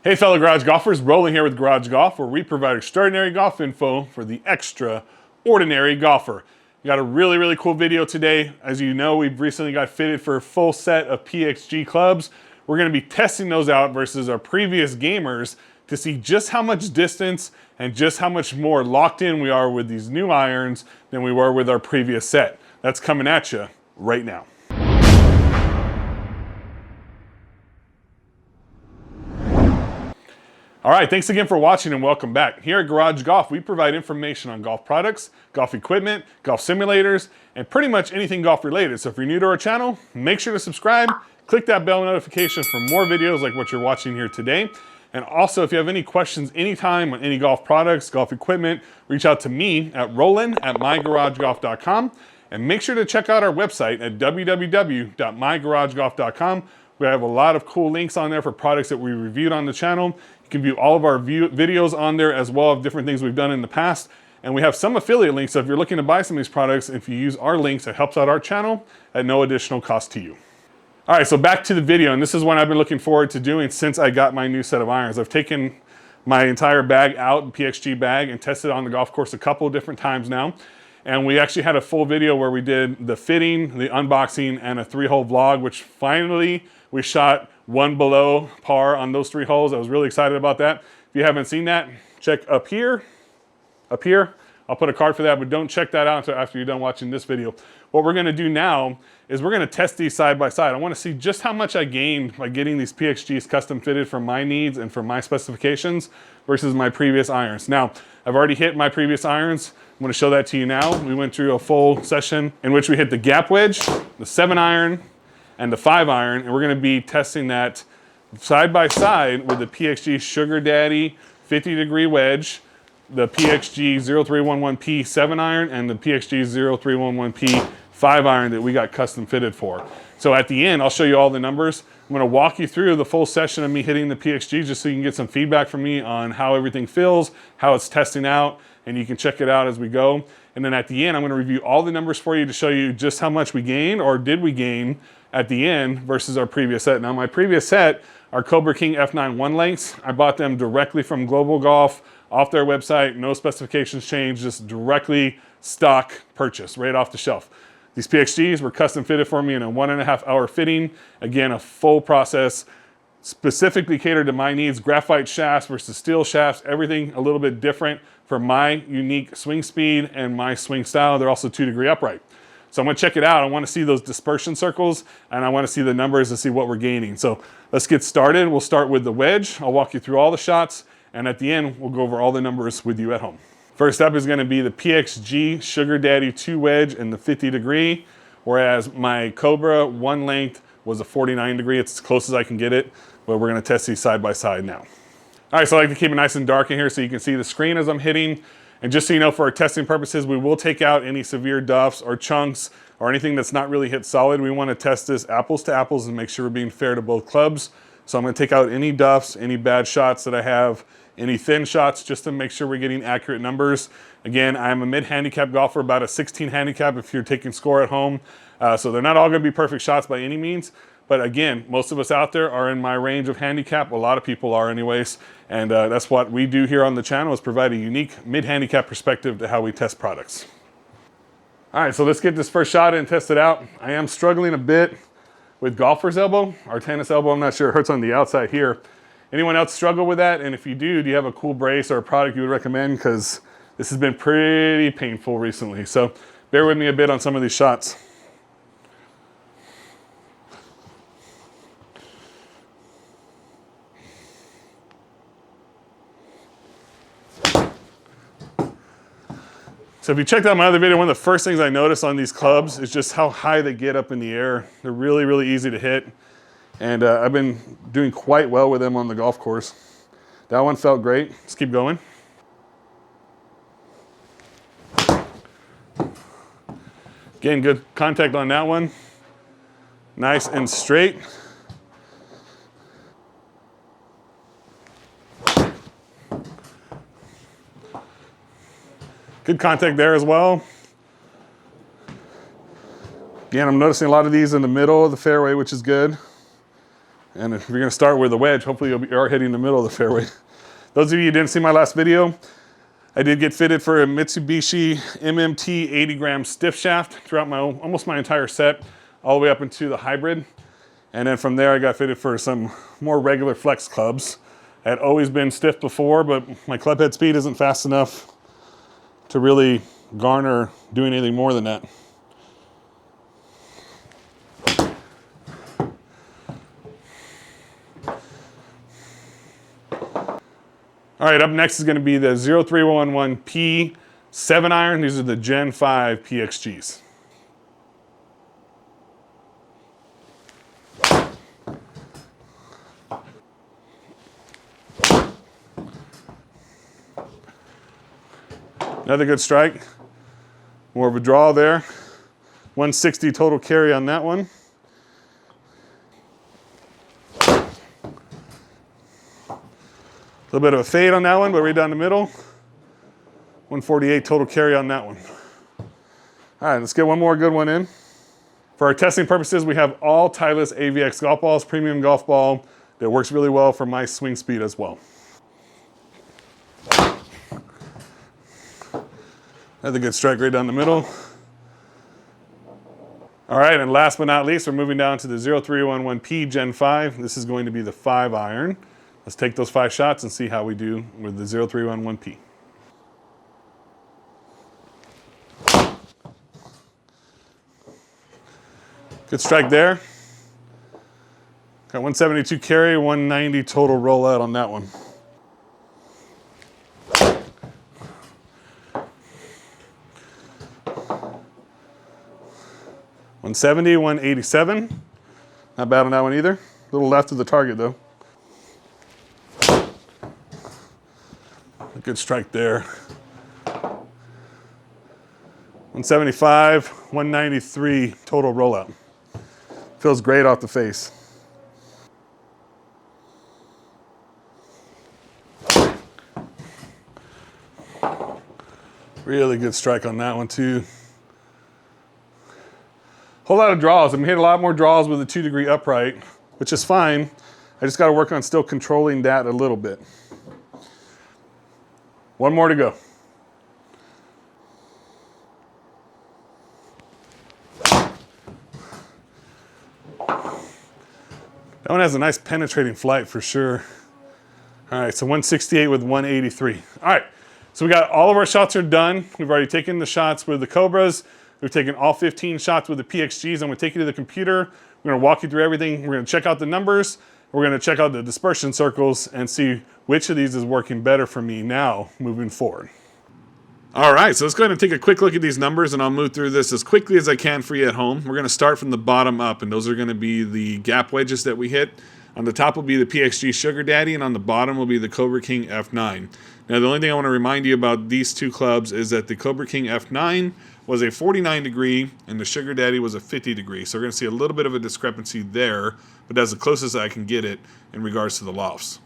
Hey fellow garage golfers, Rolling here with Garage Golf, where we provide extraordinary golf info for the extraordinary golfer. We got a really cool video today. As you know, we've recently got fitted for a full set of PXG clubs. We're gonna be testing those out versus our previous gamers to see just how much distance and just how much more locked in we are with these new irons than we were with our previous set. That's coming at you right now. All right, thanks again for watching and welcome back. Here at Garage Golf, we provide information on golf products, golf equipment, golf simulators, and pretty much anything golf related. So if you're new to our channel, make sure to subscribe, click that bell notification for more videos like what you're watching here today. And also, if you have any questions anytime on any golf products, golf equipment, reach out to me at roland@mygaragegolf.com. And make sure to check out our website at www.mygaragegolf.com. We have a lot of cool links on there for products that we reviewed on the channel. You can view all of our videos on there as well of different things we've done in the past. And we have some affiliate links, so if you're looking to buy some of these products, if you use our links, it helps out our channel at no additional cost to you. All right, so back to the video, and this is one I've been looking forward to doing since I got my new set of irons. I've taken my entire bag out, PXG bag, and tested it on the golf course a couple of different times now. And we actually had a full video where we did the fitting, the unboxing, and a 3-hole vlog, which finally we shot one below par on those 3 holes. I was really excited about that. If you haven't seen that, check up here. I'll put a card for that, but don't check that out until after you're done watching this video. What we're gonna do now is we're gonna test these side by side. I wanna see just how much I gained by getting these PXGs custom fitted for my needs and for my specifications versus my previous irons. Now, I've already hit my previous irons. I'm gonna show that to you now. We went through a full session in which we hit the gap wedge, the 7-iron, and the 5-iron, and we're gonna be testing that side by side with the PXG Sugar Daddy 50-degree wedge, the PXG 0311p 7-iron, and the PXG 0311p 5-iron that we got custom fitted for. So at the end, I'll show you all the numbers. I'm gonna walk you through the full session of me hitting the PXG just so you can get some feedback from me on how everything feels, how it's testing out, and you can check it out as we go. And then at the end, I'm gonna review all the numbers for you to show you just how much we gained or did we gain at the end versus our previous set. Now my previous set are Cobra King F9 1 lengths. I bought them directly from Global Golf off their website, no specifications changed, just directly stock purchase right off the shelf. These PXGs were custom fitted for me in a 1.5 hour fitting. Again, a full process, specifically catered to my needs, graphite shafts versus steel shafts, everything a little bit different for my unique swing speed and my swing style. They're also 2-degree upright. So I'm gonna check it out. I wanna see those dispersion circles and I wanna see the numbers to see what we're gaining. So let's get started. We'll start with the wedge. I'll walk you through all the shots, and at the end, we'll go over all the numbers with you at home. First up is gonna be the PXG Sugar Daddy 2 wedge in the 50-degree, whereas my Cobra 1 length was a 49-degree. It's as close as I can get it, but we're gonna test these side by side now. All right, so I like to keep it nice and dark in here so you can see the screen as I'm hitting. And just so you know, for our testing purposes, we will take out any severe duffs or chunks or anything that's not really hit solid. We want to test this apples to apples and make sure we're being fair to both clubs. So I'm going to take out any duffs, any bad shots that I have, any thin shots, just to make sure we're getting accurate numbers. Again, I'm a mid-handicap golfer, about a 16 handicap if you're taking score at home. So they're not all going to be perfect shots by any means. But again, most of us out there are in my range of handicap. A lot of people are anyways. And that's what we do here on the channel, is provide a unique mid-handicap perspective to how we test products. All right, so let's get this first shot and test it out. I am struggling a bit with golfer's elbow or tennis elbow. I'm not sure, it hurts on the outside here. Anyone else struggle with that? And if you do you have a cool brace or a product you would recommend? Because this has been pretty painful recently. So bear with me a bit on some of these shots. So if you checked out my other video, one of the first things I noticed on these clubs is just how high they get up in the air. They're really easy to hit. And I've been doing quite well with them on the golf course. That one felt great. Let's keep going. Again, good contact on that one. Nice and straight. Good contact there as well. Again, I'm noticing a lot of these in the middle of the fairway, which is good. And if you're gonna start with a wedge, hopefully you are hitting the middle of the fairway. Those of you who didn't see my last video, I did get fitted for a Mitsubishi MMT 80 gram stiff shaft throughout almost my entire set, all the way up into the hybrid. And then from there I got fitted for some more regular flex clubs. I had always been stiff before, but my club head speed isn't fast enough to really garner doing anything more than that. All right, up next is going to be the 0311p 7 iron. These are the Gen 5 PXGs. Another good strike. More of a draw there. 160 total carry on that one. A little bit of a fade on that one, but right down the middle. 148 total carry on that one. All right, let's get one more good one in. For our testing purposes, we have all Titleist AVX golf balls, premium golf ball that works really well for my swing speed as well. Another good strike right down the middle. All right, and last but not least, we're moving down to the 0311p Gen 5. This is going to be the 5 iron. Let's take those 5 shots and see how we do with the 0311p. Good strike there. Got 172 carry, 190 total rollout on that one. .170, 187. Not bad on that one either. A little left of the target though. A good strike there. 175, 193 total rollout. Feels great off the face. Really good strike on that one too. Whole lot of draws. I'm hitting a lot more draws with a 2-degree upright, which is fine. I just got to work on still controlling that a little bit. One more to go. That one has a nice penetrating flight for sure. All right, so 168 with 183. All right, so we got all of our shots are done. We've already taken the shots with the Cobras. We've taken all 15 shots with the PXGs. I'm gonna take you to the computer. We're gonna walk you through everything. We're gonna check out the numbers. We're gonna check out the dispersion circles and see which of these is working better for me now moving forward. All right, so let's go ahead and take a quick look at these numbers and I'll move through this as quickly as I can for you at home. We're gonna start from the bottom up and those are gonna be the gap wedges that we hit. On the top will be the PXG Sugar Daddy and on the bottom will be the Cobra King F9. Now the only thing I wanna remind you about these two clubs is that the Cobra King F9 was a 49 degree and the Sugar Daddy was a 50 degree. So we're gonna see a little bit of a discrepancy there, but that's the closest I can get it in regards to the lofts.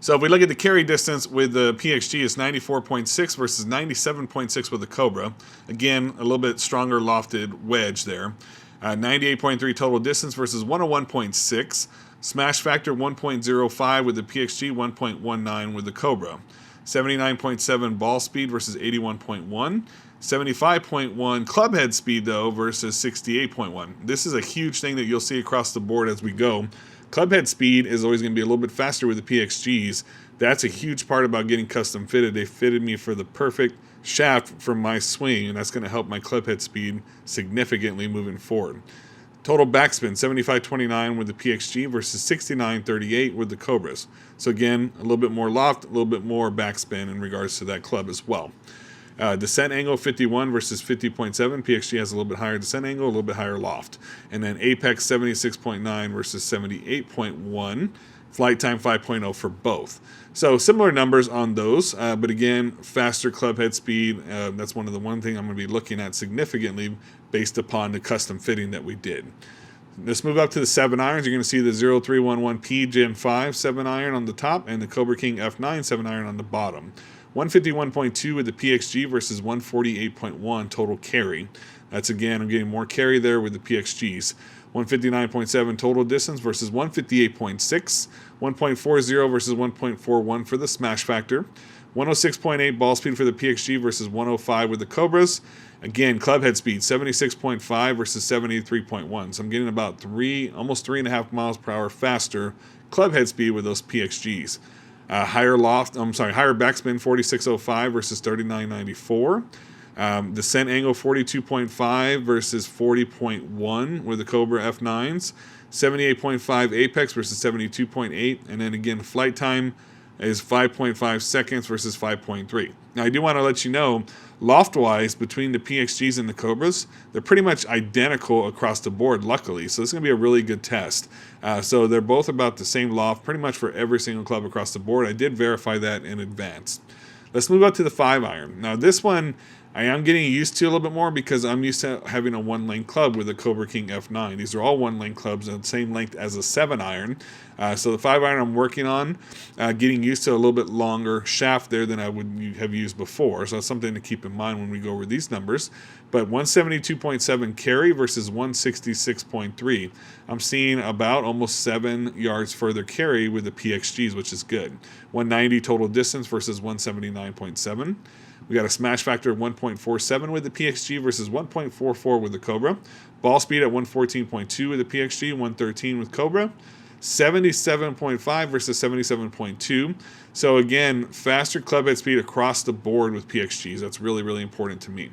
So if we look at the carry distance with the PXG, it's 94.6 versus 97.6 with the Cobra. Again, a little bit stronger lofted wedge there. 98.3 total distance versus 101.6. Smash factor 1.05 with the PXG, 1.19 with the Cobra. 79.7 ball speed versus 81.1. 75.1 club head speed though versus 68.1. This is a huge thing that you'll see across the board as we go. Club head speed is always going to be a little bit faster with the PXGs. That's a huge part about getting custom fitted. They fitted me for the perfect shaft for my swing, and that's going to help my club head speed significantly moving forward. Total backspin, 75.29 with the PXG versus 69.38 with the Cobras. So again, a little bit more loft, a little bit more backspin in regards to that club as well. Descent angle 51 versus 50.7. PXG has a little bit higher descent angle, a little bit higher loft. And then apex 76.9 versus 78.1. Flight time 5.0 for both. So similar numbers on those, but again, faster club head speed. That's one thing I'm going to be looking at significantly based upon the custom fitting that we did. Let's move up to the 7 irons. You're going to see the 0311p Gen 5 7 iron on the top and the Cobra King F9 7 iron on the bottom. 151.2 with the PXG versus 148.1 total carry. That's again, I'm getting more carry there with the PXGs. 159.7 total distance versus 158.6, 1.40 versus 1.41 for the smash factor, 106.8 ball speed for the PXG versus 105 with the Cobras. Again, club head speed 76.5 versus 73.1. So I'm getting about almost 3.5 miles per hour faster club head speed with those PXGs. Higher backspin 46.05 versus 39.94. Descent angle 42.5 versus 40.1 with the Cobra F9s. 78.5 apex versus 72.8. And then again, flight time is 5.5 seconds versus 5.3. Now, I do want to let you know, loft-wise, between the PXGs and the Cobras, they're pretty much identical across the board, luckily. So this is going to be a really good test. So they're both about the same loft, pretty much for every single club across the board. I did verify that in advance. Let's move up to the 5-iron. Now, this one I am getting used to a little bit more because I'm used to having a one-lane club with the Cobra King F9. These are all one-lane clubs and the same length as a 7-iron. So the 5-iron I'm working on, getting used to a little bit longer shaft there than I would have used before. So that's something to keep in mind when we go over these numbers. But 172.7 carry versus 166.3. I'm seeing about almost 7 yards further carry with the PXGs, which is good. 190 total distance versus 179.7. We got a smash factor of 1.47 with the PXG versus 1.44 with the Cobra. Ball speed at 114.2 with the PXG, 113 with Cobra. 77.5 versus 77.2. So again, faster club head speed across the board with PXGs. That's really, really important to me.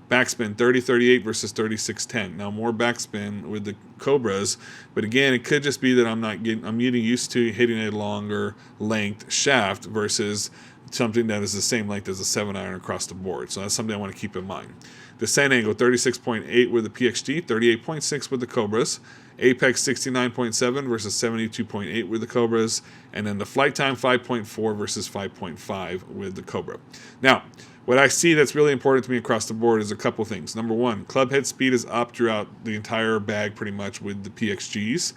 Backspin 30.38 versus 36.10. Now more backspin with the Cobras, but again, it could just be that I'm getting used to hitting a longer length shaft versus something that is the same length as a 7-iron across the board. So that's something I want to keep in mind. Descent angle 36.8 with the PXG, 38.6 with the Cobras. Apex 69.7 versus 72.8 with the Cobras. And then the flight time 5.4 versus 5.5 with the Cobra. Now, what I see that's really important to me across the board is a couple things. Number one, club head speed is up throughout the entire bag pretty much with the PXGs.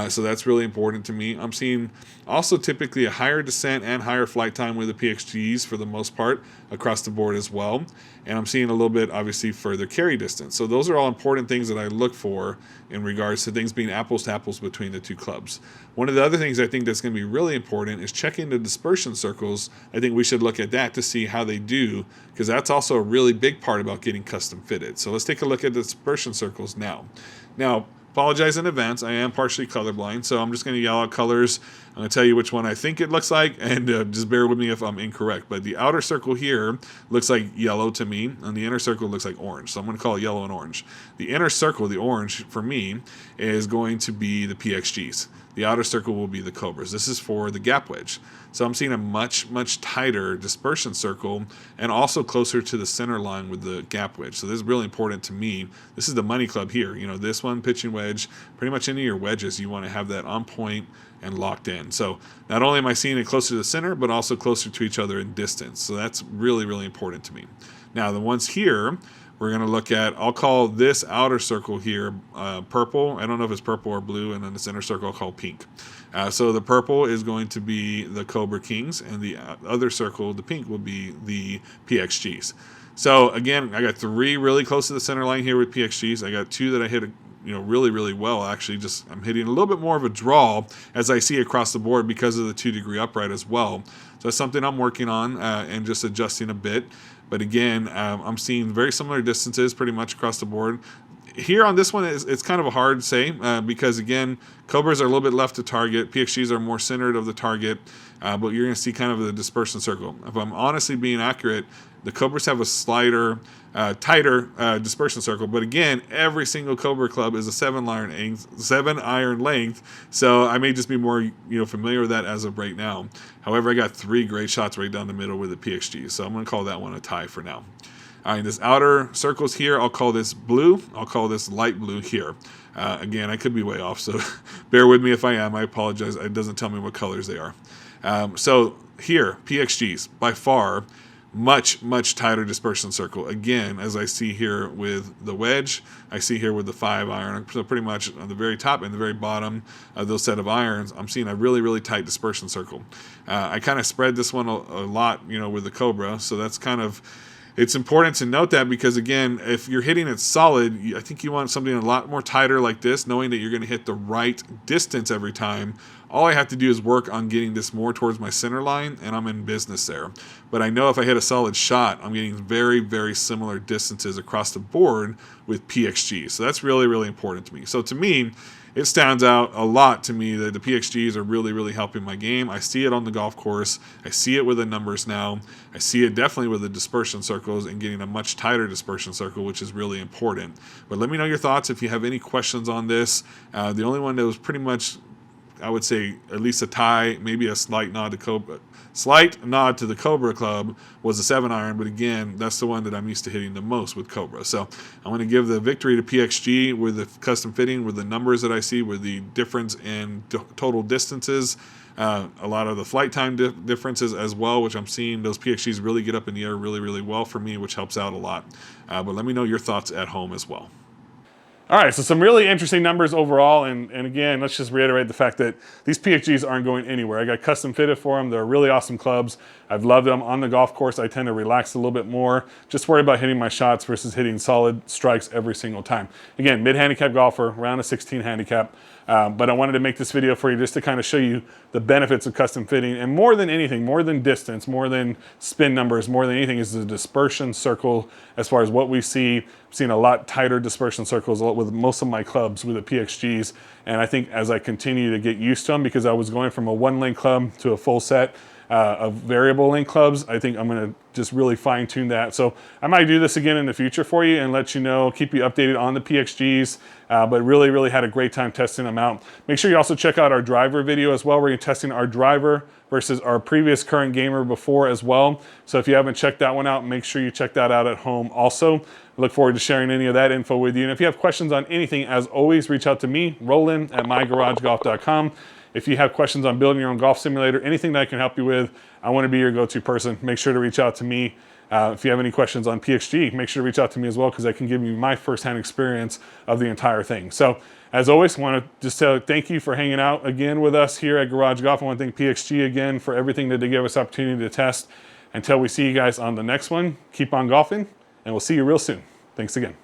So that's really important to me. I'm seeing also typically a higher descent and higher flight time with the PXGs for the most part across the board as well. And I'm seeing a little bit, obviously, further carry distance. So those are all important things that I look for in regards to things being apples to apples between the two clubs. One of the other things I think that's going to be really important is checking the dispersion circles. I think we should look at that to see how they do, because that's also a really big part about getting custom fitted. So let's take a look at the dispersion circles now. Now, apologize in advance. I am partially colorblind, so I'm just going to yell out colors. I'm going to tell you which one I think it looks like, and just bear with me if I'm incorrect. But the outer circle here looks like yellow to me, and the inner circle looks like orange. So I'm going to call it yellow and orange. The inner circle, the orange, for me, is going to be the PXGs. The outer circle will be the Cobras. This is for the gap wedge. So I'm seeing a much, much tighter dispersion circle and also closer to the center line with the gap wedge. So this is really important to me. This is the money club here. You know, this one, pitching wedge, pretty much any of your wedges, you want to have that on point and locked in. So not only am I seeing it closer to the center, but also closer to each other in distance. So that's really, really important to me. Now, the ones here, we're going to look at, I'll call this outer circle here purple. I don't know if it's purple or blue, and then this inner circle I'll call pink. So the purple is going to be the Cobra Kings, and the other circle, the pink, will be the PXGs. So again, I got 3 really close to the center line here with PXGs. I got 2 that I hit really, really well. Actually, just I'm hitting a little bit more of a draw as I see across the board because of the 2-degree upright as well. So that's something I'm working on and just adjusting a bit. But again, I'm seeing very similar distances pretty much across the board. Here on this one, it's kind of a hard say because, again, Cobras are a little bit left to target. PXGs are more centered of the target, but you're going to see kind of the dispersion circle. If I'm honestly being accurate, the Cobras have a tighter dispersion circle. But again, every single Cobra club is a 7-iron length. So I may just be more familiar with that as of right now. However, I got 3 great shots right down the middle with the PXG. So I'm going to call that one a tie for now. All right, this outer circles here, I'll call this blue. I'll call this light blue here. Again, I could be way off, so bear with me if I am. I apologize. It doesn't tell me what colors they are. So here, PXGs, by far, much, much tighter dispersion circle. Again, as I see here with the wedge, I see here with the 5-iron. So pretty much on the very top and the very bottom of those set of irons, I'm seeing a really, really tight dispersion circle. I kind of spread this one a lot, with the Cobra, so that's kind of It's important to note that because, again, if you're hitting it solid, I think you want something a lot more tighter like this, knowing that you're going to hit the right distance every time. All I have to do is work on getting this more towards my center line, and I'm in business there. But I know if I hit a solid shot, I'm getting very, very similar distances across the board with PXG. So that's really, really important to me. So to me, it stands out a lot to me that the PXGs are really, really helping my game. I see it on the golf course. I see it with the numbers now. I see it definitely with the dispersion circles and getting a much tighter dispersion circle, which is really important. But let me know your thoughts if you have any questions on this. The only one that was pretty much, I would say, at least a tie, maybe a slight nod to Cobra. Slight nod to the Cobra club was a 7-iron, but again, that's the one that I'm used to hitting the most with Cobra. So I'm going to give the victory to PXG with the custom fitting, with the numbers that I see, with the difference in total distances, a lot of the flight time differences as well, which I'm seeing those PXGs really get up in the air really, really well for me, which helps out a lot. But let me know your thoughts at home as well. All right, so some really interesting numbers overall, and again, let's just reiterate the fact that these PXGs aren't going anywhere. I got custom fitted for them. They're really awesome clubs. I've loved them. On the golf course, I tend to relax a little bit more, just worry about hitting my shots versus hitting solid strikes every single time. Again, mid-handicap golfer, around a 16 handicap, but I wanted to make this video for you just to kind of show you the benefits of custom fitting, and more than anything, more than distance, more than spin numbers, more than anything is the dispersion circle as far as what we see. I've seen a lot tighter dispersion circles with most of my clubs with the PXGs, and I think as I continue to get used to them, because I was going from a 1-length club to a full set of variable length clubs, I think I'm going to just really fine tune that. So I might do this again in the future for you and let you know, keep you updated on the PXGs, but really, really had a great time testing them out. Make sure you also check out our driver video as well. We're going to be testing our driver versus our previous current gamer before as well. So if you haven't checked that one out, make sure you check that out at home also. I look forward to sharing any of that info with you. And if you have questions on anything, as always, reach out to me, Roland at mygaragegolf.com. If you have questions on building your own golf simulator, anything that I can help you with, I want to be your go-to person. Make sure to reach out to me. If you have any questions on PXG, make sure to reach out to me as well, because I can give you my firsthand experience of the entire thing. So as always, I want to just thank you for hanging out again with us here at Garage Golf. I want to thank PXG again for everything that they gave us opportunity to test. Until we see you guys on the next one, keep on golfing, and we'll see you real soon. Thanks again.